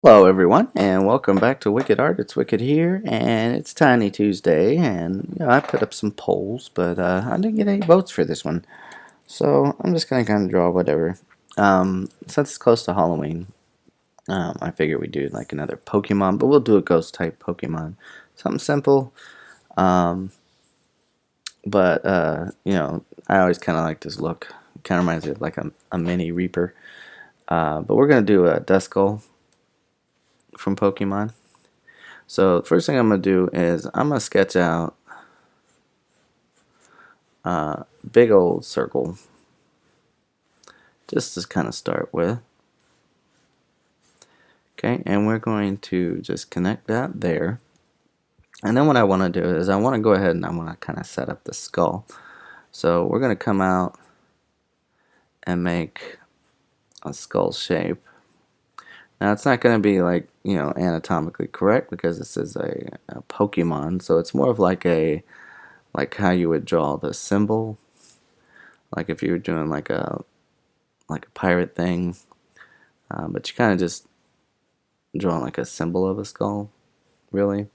Hello, everyone, and welcome back to Wicked Art. It's Wicked here, and it's Tiny Tuesday, and I put up some polls, but I didn't get any votes for this one, so I'm just gonna kind of draw whatever. Since it's close to Halloween, I figured we'd do like another Pokemon, but we'll do a ghost type Pokemon, something simple. Um, but I always kind of like this look. Kind of reminds me of like a mini Reaper. But we're gonna do a Duskull from Pokemon. So the first thing I'm going to do is I'm going to sketch out a big old circle just to kind of start with. Okay, and we're going to just connect that there. And then what I want to do is I want to go ahead and I want to kind of set up the skull. So we're going to come out and make a skull shape. Now it's not going to be like, anatomically correct because this is a Pokemon, so it's more of like how you would draw the symbol, like if you were doing like a pirate thing, but you kind of just draw like a symbol of a skull, really.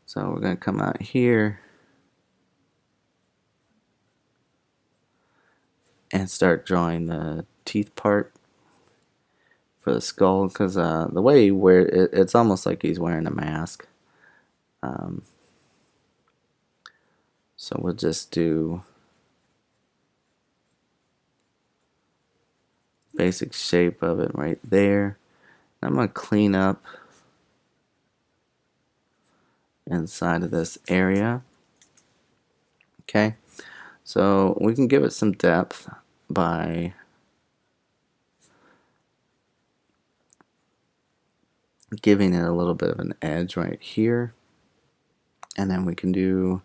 So we're going to come out here and start drawing the teeth part for the skull, because the way he wears it, it's almost like he's wearing a mask. So we'll just do basic shape of it right there. I'm going to clean up inside of this area. Okay, so we can give it some depth by giving it a little bit of an edge right here, and then we can do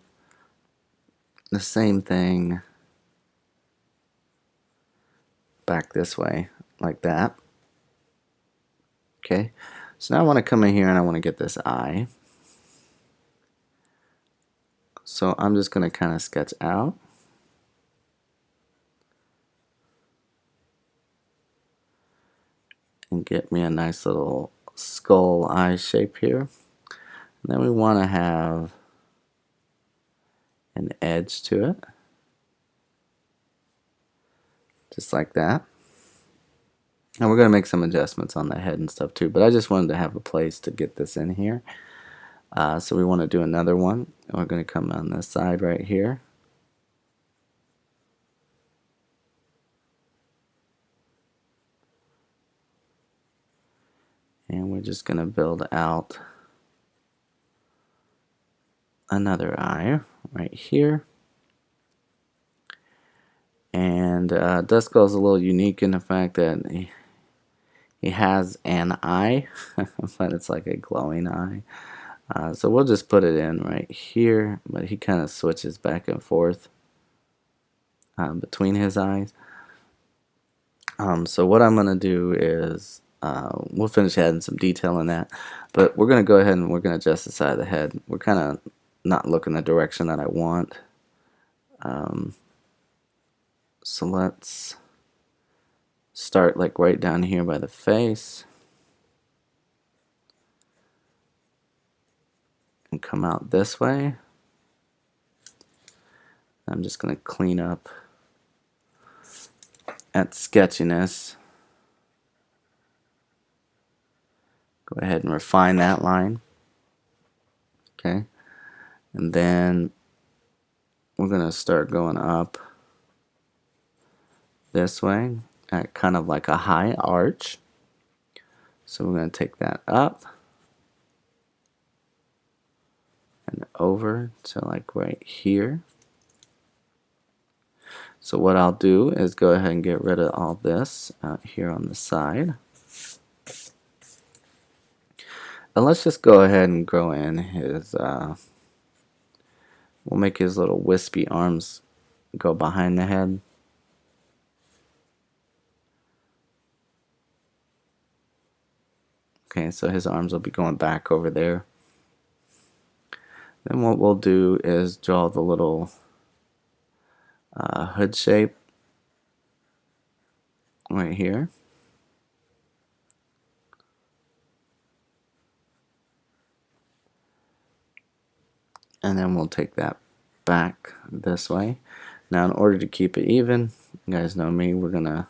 the same thing back this way like that. Okay, so now I want to come in here and I want to get this eye. So I'm just going to kind of sketch out. And get me a nice little skull eye shape here. And then we want to have an edge to it. Just like that. And we're going to make some adjustments on the head and stuff too, but I just wanted to have a place to get this in here. So we want to do another one. And we're going to come on this side right here. And we're just going to build out another eye right here. And Duskull is a little unique in the fact that he has an eye, but it's like a glowing eye. So we'll just put it in right here, but he kind of switches back and forth between his eyes. So what I'm going to do is we'll finish adding some detail in that, but we're going to go ahead and we're going to adjust the side of the head. We're kind of not looking the direction that I want. So let's start like right down here by the face and come out this way. I'm just going to clean up at sketchiness. Go ahead and refine that line. Okay, and then we're going to start going up this way at kind of like a high arch. So we're going to take that up and over to like right here. So what I'll do is go ahead and get rid of all this out here on the side. And let's just go ahead and grow in his, we'll make his little wispy arms go behind the head. Okay, so his arms will be going back over there. Then what we'll do is draw the little hood shape right here. and then we'll take that back this way. Now in order to keep it even, you guys know me, we're gonna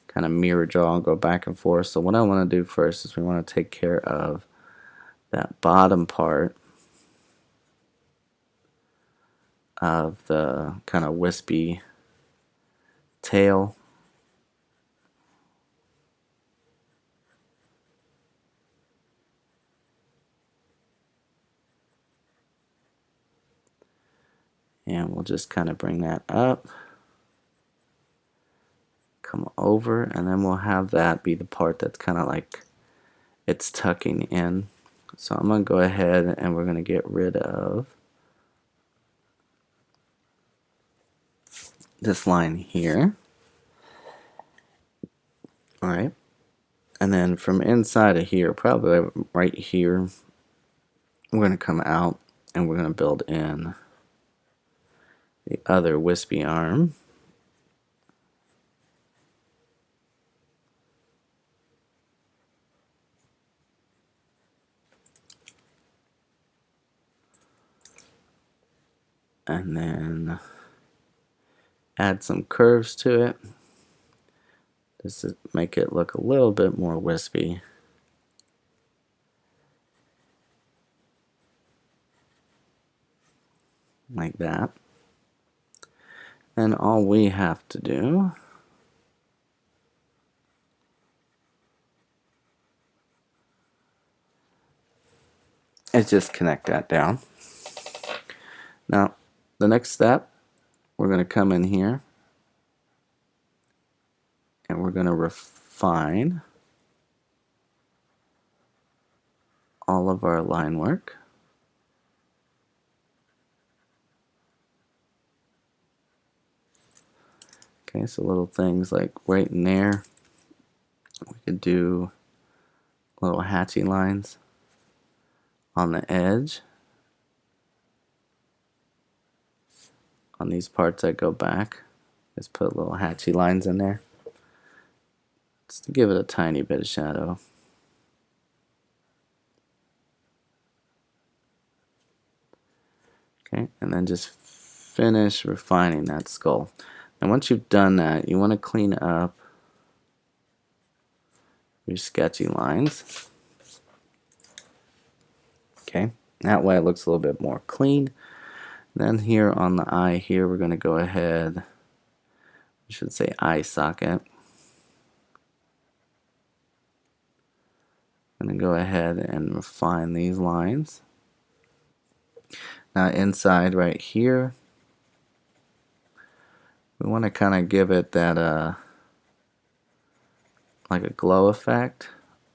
kind of mirror draw and go back and forth. So what I want to do first is we want to take care of that bottom part of the kind of wispy tail. And we'll just kind of bring that up, come over, and then we'll have that be the part that's kind of like it's tucking in. So I'm going to go ahead and we're going to get rid of this line here. Alright, and then from inside of here, probably right here, we're going to come out and we're going to build in the other wispy arm. And then add some curves to it just to make it look a little bit more wispy. Like that. And all we have to do is just connect that down. Now, the next step, we're going to come in here and we're going to refine all of our line work. Okay, so little things like right in there, we could do little hatchy lines on the edge on these parts that go back. Just put little hatchy lines in there just to give it a tiny bit of shadow. Okay, and then just finish refining that skull. And once you've done that, you want to clean up your sketchy lines. Okay, that way it looks a little bit more clean. Then here on the eye here, we're going to go ahead, I should say eye socket. I'm going to go ahead and refine these lines. Now inside right here, we want to kind of give it that like a glow effect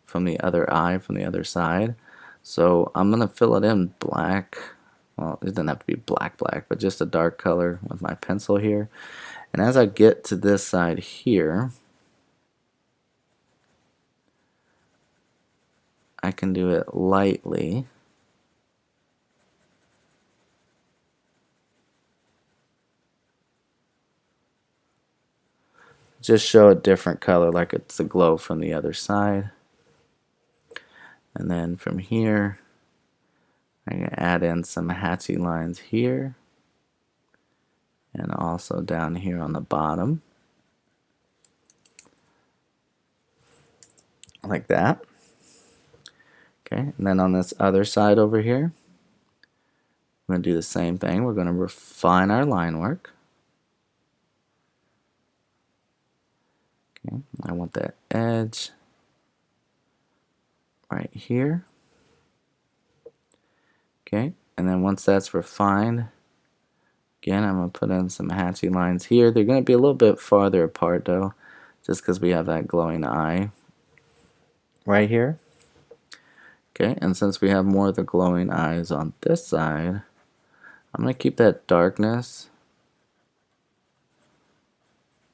from the other eye, from the other side. So I'm going to fill it in black. Well, it doesn't have to be black, but just a dark color with my pencil here. And as I get to this side here, I can do it lightly. Just show a different color like it's a glow from the other side. And then from here, I'm going to add in some hatchy lines here and also down here on the bottom. Like that. Okay, and then on this other side over here, we're going to do the same thing. We're going to refine our line work. Okay, I want that edge right here. Okay, and then once that's refined, again, I'm going to put in some hatchy lines here. They're going to be a little bit farther apart though, just because we have that glowing eye right here. Okay, and since we have more of the glowing eyes on this side, I'm going to keep that darkness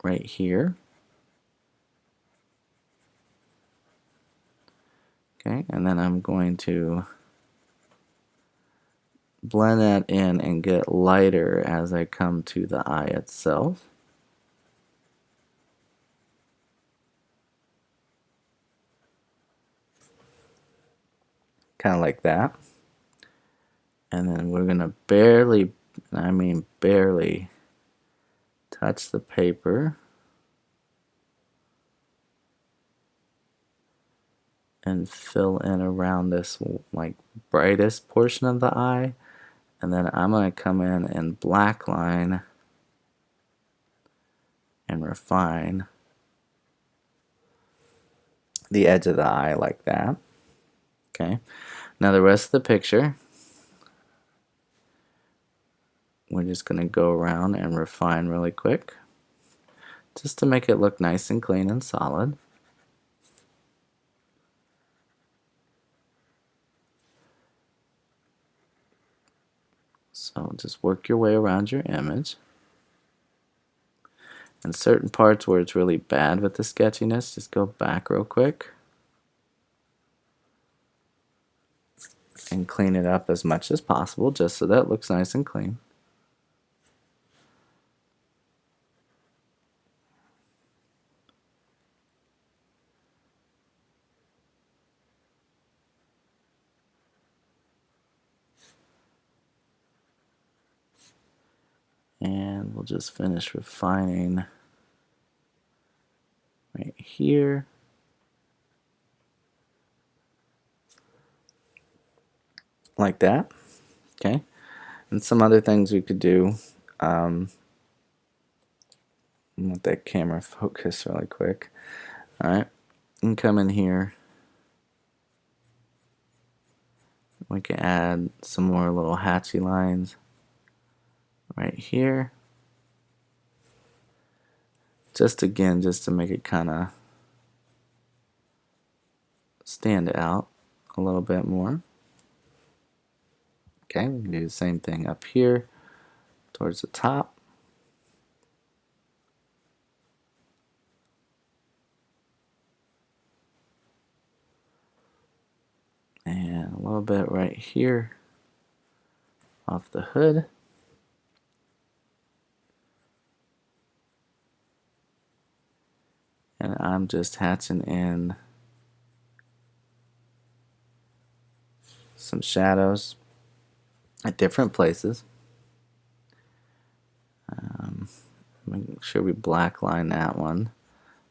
right here. Okay, and then I'm going to blend that in and get lighter as I come to the eye itself. Kind of like that. And then we're going to barely, I mean barely, touch the paper and fill in around this like brightest portion of the eye. And then I'm going to come in and black line and refine the edge of the eye like that. Okay. Now the rest of the picture, we're just going to go around and refine really quick, just to make it look nice and clean and solid. So just work your way around your image. And certain parts where it's really bad with the sketchiness, just go back real quick and clean it up as much as possible, just so that it looks nice and clean. And we'll just finish refining right here. Like that. Okay. And some other things we could do. Let that camera focus really quick. Alright. And come in here. We can add some more little hatchy lines right here. Just again, just to make it kind of stand out a little bit more. Okay, we can do the same thing up here towards the top. And a little bit right here off the hood. And I'm just hatching in some shadows at different places. Make sure we black line that one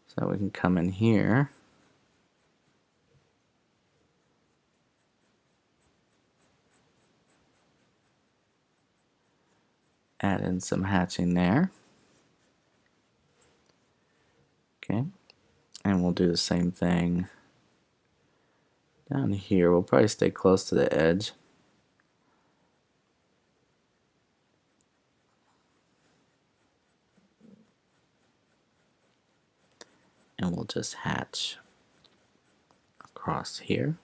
so we can come in here add in some hatching there. Okay, and we'll do the same thing down here. We'll probably stay close to the edge. And we'll just hatch across here.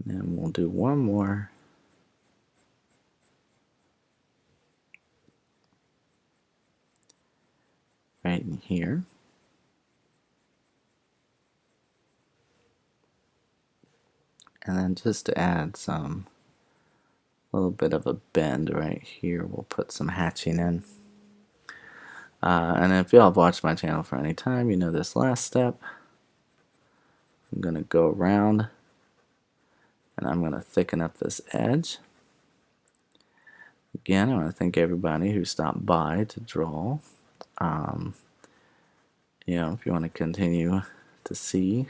And then we'll do one more right in here. And then just to add some little bit of a bend right here, we'll put some hatching in. And if y'all have watched my channel for any time, you know this last step. I'm going to go around and I'm going to thicken up this edge. Again, I want to thank everybody who stopped by to draw. You know, if you want to continue to see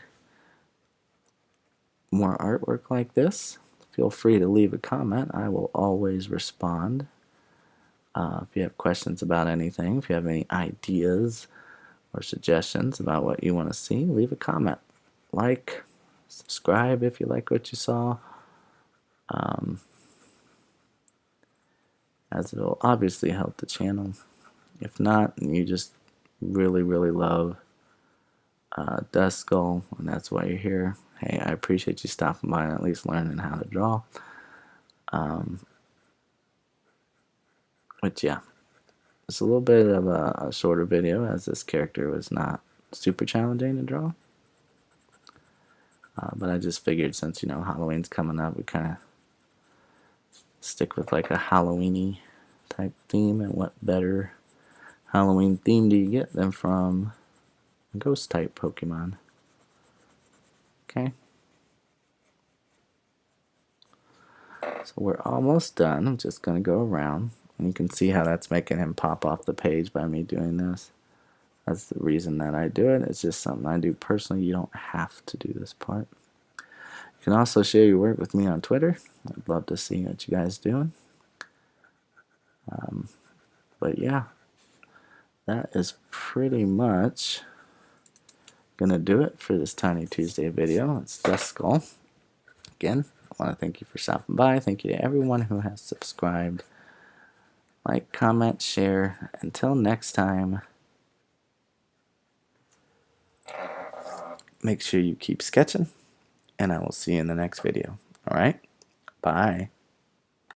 more artwork like this, feel free to leave a comment. I will always respond. If you have questions about anything, if you have any ideas or suggestions about what you want to see, leave a comment. Like, subscribe if you like what you saw, as it will obviously help the channel. If not, and you just really, really love Duskull, and that's why you're here, hey, I appreciate you stopping by and at least learning how to draw. But yeah, it's a little bit of a shorter video, as this character was not super challenging to draw. But I just figured, since you know Halloween's coming up, we kind of stick with like a Halloweeny type theme, and what better Halloween theme do you get than from a ghost type Pokemon? Okay. So we're almost done. I'm just going to go around. And you can see how that's making him pop off the page by me doing this. That's the reason that I do it. It's just something I do personally. You don't have to do this part. You can also share your work with me on Twitter. I'd love to see what you guys doing. But yeah, that is pretty much gonna do it for this Tiny Tuesday video. It's Duskull. Again, I want to thank you for stopping by. Thank you to everyone who has subscribed. Like, comment, share. Until next time, make sure you keep sketching, and I will see you in the next video. Alright? Bye.